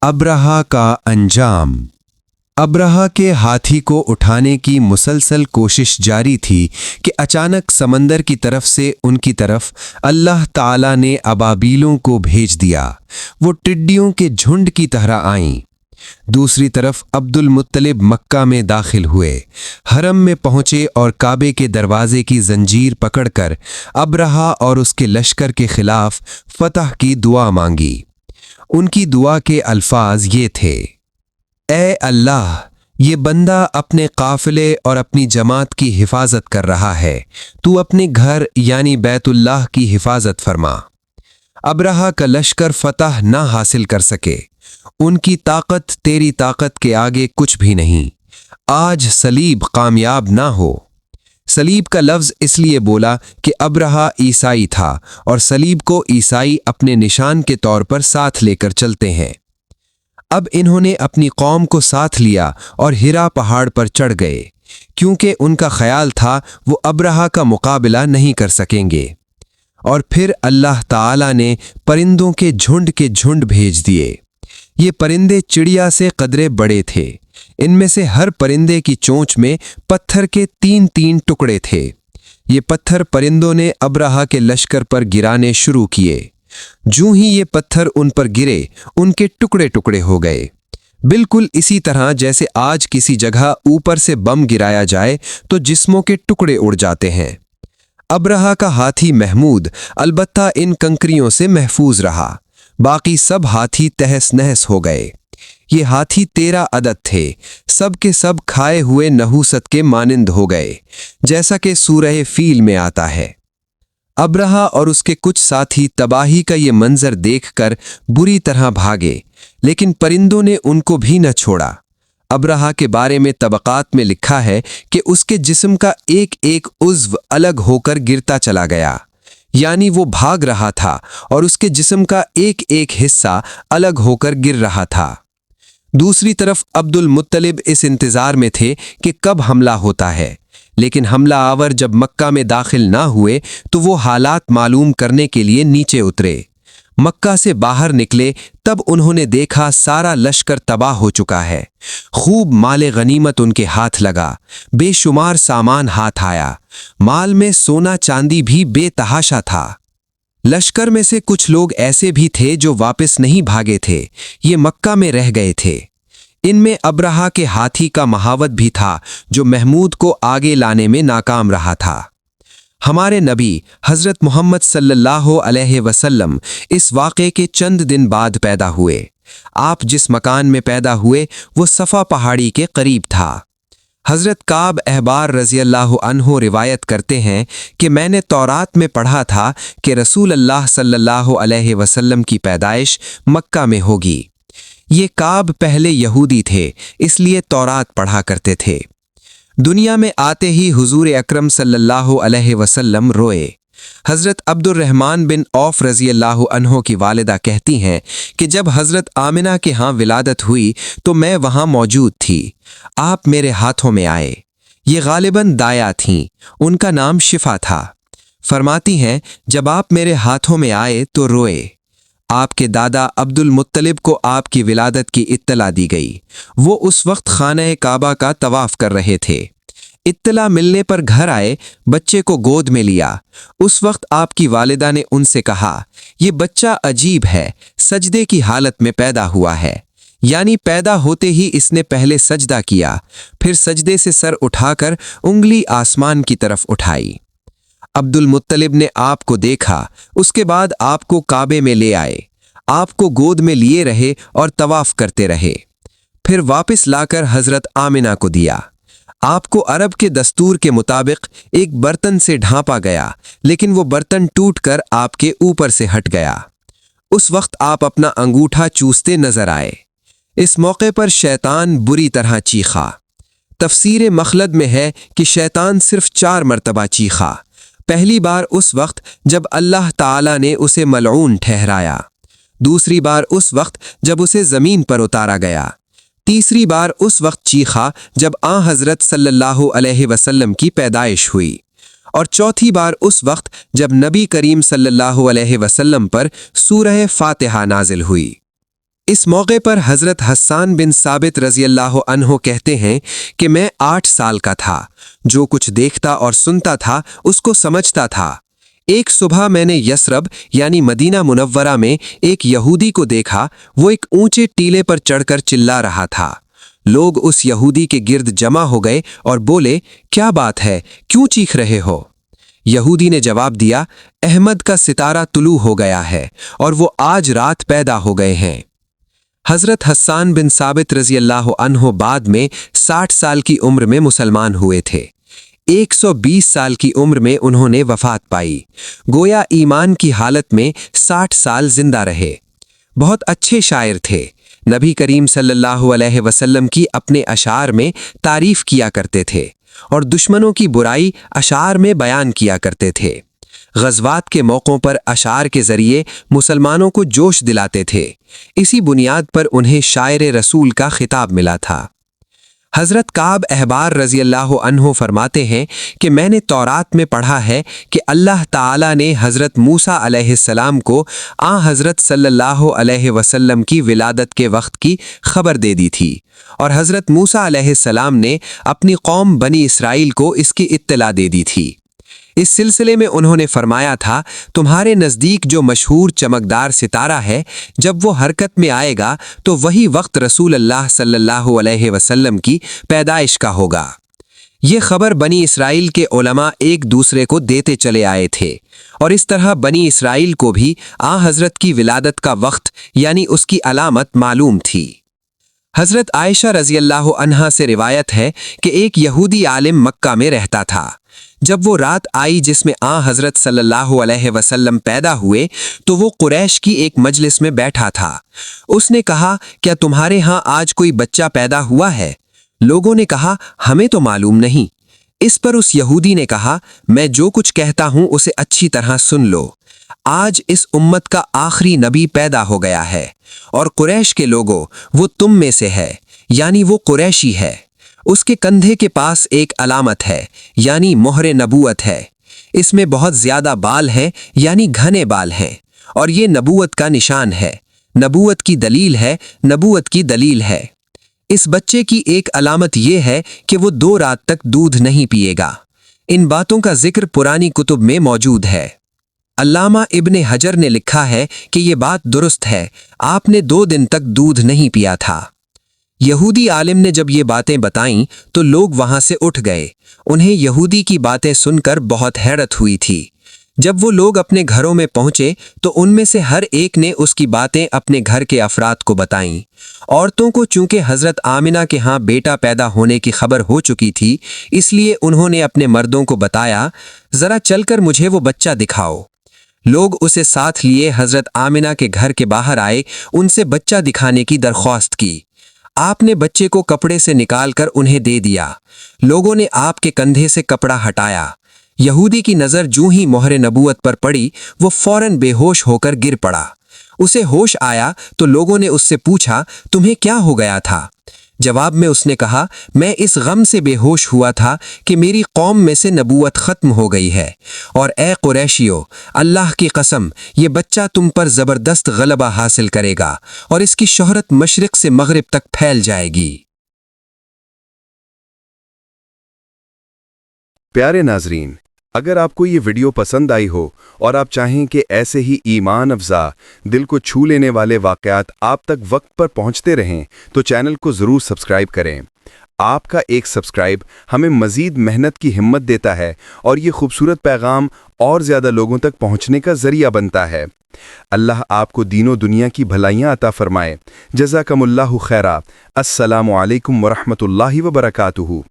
अब्रहा का अंजाम। अब्रहा के हाथी को उठाने की मुसलसल कोशिश जारी थी कि अचानक समंदर की तरफ से उनकी तरफ अल्लाह ताला ने अबाबीलों को भेज दिया। वो टिड्डियों के झुंड की तरह आईं। दूसरी तरफ अब्दुल मुत्तलिब मक्का में दाखिल हुए, हरम में पहुंचे और काबे के दरवाजे की जंजीर पकड़कर अब्रहा और उसके लश्कर के खिलाफ फतह की दुआ मांगी। उनकी दुआ के अल्फाज ये थे: ए अल्लाह, ये बंदा अपने काफिले और अपनी जमात की हिफाजत कर रहा है, तू अपने घर यानी बैतुल्लाह की हिफाजत फरमा। अब्रहा का लश्कर फतह ना हासिल कर सके, उनकी ताकत तेरी ताकत के आगे कुछ भी नहीं। आज सलीब कामयाब ना हो। सलीब का लफ्ज़ इसलिए बोला कि अब्रहा ईसाई था और सलीब को ईसाई अपने निशान के तौर पर साथ लेकर चलते हैं। अब इन्होंने अपनी कौम को साथ लिया और हिरा पहाड़ पर चढ़ गए, क्योंकि उनका ख्याल था वो अब्रहा का मुकाबला नहीं कर सकेंगे। और फिर अल्लाह ताला ने परिंदों के झुंड भेज दिए। ये परिंदे चिड़िया से कदरे बड़े थे। इनमें से हर परिंदे की चोंच में पत्थर के 3-3 टुकड़े थे। ये पत्थर परिंदों ने अब्रहा के लश्कर पर गिराने शुरू किए। जूं ही ये पत्थर उन पर गिरे, उनके टुकड़े टुकड़े हो गए। बिल्कुल इसी तरह जैसे आज किसी जगह ऊपर से बम गिराया जाए तो जिस्मों के टुकड़े उड़ जाते हैं। अब्रहा का हाथी महमूद अलबत्ता इन कंकरियों से महफूज रहा। बाकी सब हाथी तहस नहस हो गए। ये हाथी 13 अदद थे, सब के सब खाए हुए नहूसत के मानिंद हो गए, जैसा कि सूरह फील में आता है। अब्रहा और उसके कुछ साथी तबाही का ये मंजर देखकर बुरी तरह भागे, लेकिन परिंदों ने उनको भी न छोड़ा। अब्रहा के बारे में तबक़ात में लिखा है कि उसके जिस्म का एक एक उज़्व अलग होकर गिरता चला गया, यानी वो भाग रहा था और उसके जिस्म का एक एक हिस्सा अलग होकर गिर रहा था। दूसरी तरफ अब्दुल मुत्तलिब इस इंतज़ार में थे कि कब हमला होता है, लेकिन हमला आवर जब मक्का में दाखिल ना हुए तो वो हालात मालूम करने के लिए नीचे उतरे। मक्का से बाहर निकले तब उन्होंने देखा सारा लश्कर तबाह हो चुका है। खूब माले गनीमत उनके हाथ लगा, बेशुमार सामान हाथ आया। माल में सोना चांदी भी बेतहाशा था। लश्कर में से कुछ लोग ऐसे भी थे जो वापस नहीं भागे थे, ये मक्का में रह गए थे। इनमें अब्रहा के हाथी का महावत भी था, जो महमूद को आगे लाने में नाकाम रहा था। हमारे नबी हज़रत मोहम्मद सल्लल्लाहु अलैहि वसल्लम इस वाक़े के चंद दिन बाद पैदा हुए। आप जिस मकान में पैदा हुए वो सफ़ा पहाड़ी के करीब था। हज़रत काब अहबार रज़ी अल्लाहु अन्हो रिवायत करते हैं कि मैंने तौरात में पढ़ा था कि रसूल अल्लाह सल्लल्लाहु अलैहि वसल्लम की पैदाइश मक्का में होगी। ये काब पहले यहूदी थे, इसलिए तौरात पढ़ा करते थे। दुनिया में आते ही हुजूर अकरम सल्लल्लाहु अलैहि वसल्लम रोए। हज़रत अब्दुर्रहमान बिन औफ रज़ी अल्लाहु अन्हो की वालिदा कहती हैं कि जब हज़रत आमिना के यहाँ विलादत हुई तो मैं वहाँ मौजूद थी। आप मेरे हाथों में आए। ये गालिबन दाया थीं, उनका नाम शिफा था। फरमाती हैं, जब आप मेरे हाथों में आए तो रोए। आपके दादा अब्दुल मुत्तलिब को आपकी विलादत की इत्तला दी गई। वो उस वक्त खाना काबा का तवाफ कर रहे थे। इत्तला मिलने पर घर आए, बच्चे को गोद में लिया। उस वक्त आपकी वालिदा ने उनसे कहा, ये बच्चा अजीब है, सजदे की हालत में पैदा हुआ है। यानी पैदा होते ही इसने पहले सजदा किया, फिर सजदे से सर उठाकर उंगली आसमान की तरफ उठाई। अब्दुल मुत्तलिब ने आपको देखा, उसके बाद आपको काबे में ले आए, आपको गोद में लिए रहे और तवाफ करते रहे। फिर वापस लाकर हज़रत आमिना को दिया। आपको अरब के दस्तूर के मुताबिक एक बर्तन से ढांपा गया, लेकिन वो बर्तन टूटकर आपके ऊपर से हट गया। उस वक्त आप अपना अंगूठा चूसते नजर आए। इस मौके पर शैतान बुरी तरह चीखा। तफसीर मखलद में है कि शैतान सिर्फ 4 मरतबा चीखा। पहली बार उस वक्त जब अल्लाह ताला ने उसे मलऊन ठहराया, दूसरी बार उस वक्त जब उसे ज़मीन पर उतारा गया, तीसरी बार उस वक्त चीखा जब हज़रत सल्लल्लाहु अलैहि वसल्लम की पैदाइश हुई, और चौथी बार उस वक्त जब नबी करीम सल्लल्लाहु अलैहि वसल्लम पर सूरह फातिहा नाजिल हुई। اس موقع پر حضرت حسان بن ثابت رضی اللہ عنہ کہتے ہیں کہ میں 8 سال کا تھا، جو کچھ دیکھتا اور سنتا تھا اس کو سمجھتا تھا۔ ایک صبح میں نے یثرب یعنی مدینہ منورہ میں ایک یہودی کو دیکھا، وہ ایک اونچے ٹیلے پر چڑھ کر چلا رہا تھا۔ لوگ اس یہودی کے گرد جمع ہو گئے اور بولے، کیا بات ہے، کیوں چیخ رہے ہو؟ یہودی نے جواب دیا، احمد کا ستارہ طلوع ہو گیا ہے اور وہ آج رات پیدا ہو گئے ہیں۔ حضرت حسان بن ثابت رضی اللہ عنہ بعد میں 60 سال کی عمر میں مسلمان ہوئے تھے۔ 120 سال کی عمر میں انہوں نے وفات پائی، گویا ایمان کی حالت میں 60 سال زندہ رہے۔ بہت اچھے شاعر تھے، نبی کریم صلی اللہ علیہ وسلم کی اپنے اشعار میں تعریف کیا کرتے تھے اور دشمنوں کی برائی اشعار میں بیان کیا کرتے تھے۔ غزوات کے موقعوں پر اشعار کے ذریعے مسلمانوں کو جوش دلاتے تھے۔ اسی بنیاد پر انہیں شاعر رسول کا خطاب ملا تھا۔ حضرت کعب احبار رضی اللہ عنہ فرماتے ہیں کہ میں نے تورات میں پڑھا ہے کہ اللہ تعالیٰ نے حضرت موسیٰ علیہ السلام کو حضرت صلی اللہ علیہ وسلم کی ولادت کے وقت کی خبر دے دی تھی، اور حضرت موسیٰ علیہ السلام نے اپنی قوم بنی اسرائیل کو اس کی اطلاع دے دی تھی۔ اس سلسلے میں انہوں نے فرمایا تھا، تمہارے نزدیک جو مشہور چمکدار ستارہ ہے، جب وہ حرکت میں آئے گا تو وہی وقت رسول اللہ صلی اللہ علیہ وسلم کی پیدائش کا ہوگا۔ یہ خبر بنی اسرائیل کے علماء ایک دوسرے کو دیتے چلے آئے تھے، اور اس طرح بنی اسرائیل کو بھی حضرت کی ولادت کا وقت یعنی اس کی علامت معلوم تھی۔ حضرت عائشہ رضی اللہ عنہا سے روایت ہے کہ ایک یہودی عالم مکہ میں رہتا تھا۔ جب وہ رات آئی جس میں حضرت صلی اللہ علیہ وسلم پیدا ہوئے تو وہ قریش کی ایک مجلس میں بیٹھا تھا۔ اس نے کہا، کیا تمہارے ہاں آج کوئی بچہ پیدا ہوا ہے؟ لوگوں نے کہا، ہمیں تو معلوم نہیں۔ اس پر اس یہودی نے کہا، میں جو کچھ کہتا ہوں اسے اچھی طرح سن لو۔ آج اس امت کا آخری نبی پیدا ہو گیا ہے، اور قریش کے لوگوں وہ تم میں سے ہے، یعنی وہ قریشی ہے۔ اس کے کندھے کے پاس ایک علامت ہے، یعنی مہر نبوت ہے۔ اس میں بہت زیادہ بال ہیں، یعنی گھنے بال ہیں، اور یہ نبوت کا نشان ہے، نبوت کی دلیل ہے، نبوت کی دلیل ہے۔ اس بچے کی ایک علامت یہ ہے کہ وہ 2 رات تک دودھ نہیں پیے گا۔ ان باتوں کا ذکر پرانی کتب میں موجود ہے۔ علامہ ابن حجر نے لکھا ہے کہ یہ بات درست ہے، آپ نے 2 دن تک دودھ نہیں پیا تھا۔ یہودی عالم نے جب یہ باتیں بتائیں تو لوگ وہاں سے اٹھ گئے۔ انہیں یہودی کی باتیں سن کر بہت حیرت ہوئی تھی۔ جب وہ لوگ اپنے گھروں میں پہنچے تو ان میں سے ہر ایک نے اس کی باتیں اپنے گھر کے افراد کو بتائیں۔ عورتوں کو چونکہ حضرت آمنہ کے ہاں بیٹا پیدا ہونے کی خبر ہو چکی تھی، اس لیے انہوں نے اپنے مردوں کو بتایا، ذرا چل کر مجھے وہ بچہ دکھاؤ۔ لوگ اسے ساتھ لیے حضرت آمنہ کے گھر کے باہر آئے، ان سے بچہ دکھانے کی درخواست کی۔ آپ نے بچے کو کپڑے سے نکال کر انہیں دے دیا۔ لوگوں نے آپ کے کندھے سے کپڑا ہٹایا۔ یہودی کی نظر جوں ہی مہر نبوت پر پڑی، وہ فوراً بے ہوش ہو کر گر پڑا۔ اسے ہوش آیا تو لوگوں نے اس سے پوچھا، تمہیں کیا ہو گیا تھا؟ جواب میں اس نے کہا، میں اس غم سے بے ہوش ہوا تھا کہ میری قوم میں سے نبوت ختم ہو گئی ہے، اور اے قریشیو، اللہ کی قسم، یہ بچہ تم پر زبردست غلبہ حاصل کرے گا اور اس کی شہرت مشرق سے مغرب تک پھیل جائے گی۔ پیارے ناظرین، اگر آپ کو یہ ویڈیو پسند آئی ہو اور آپ چاہیں کہ ایسے ہی ایمان افزا، دل کو چھو لینے والے واقعات آپ تک وقت پر پہنچتے رہیں تو چینل کو ضرور سبسکرائب کریں۔ آپ کا ایک سبسکرائب ہمیں مزید محنت کی ہمت دیتا ہے اور یہ خوبصورت پیغام اور زیادہ لوگوں تک پہنچنے کا ذریعہ بنتا ہے۔ اللہ آپ کو دین و دنیا کی بھلائیاں عطا فرمائے۔ جزاکم اللہ خیرا۔ السلام علیکم ورحمۃ اللہ وبرکاتہ۔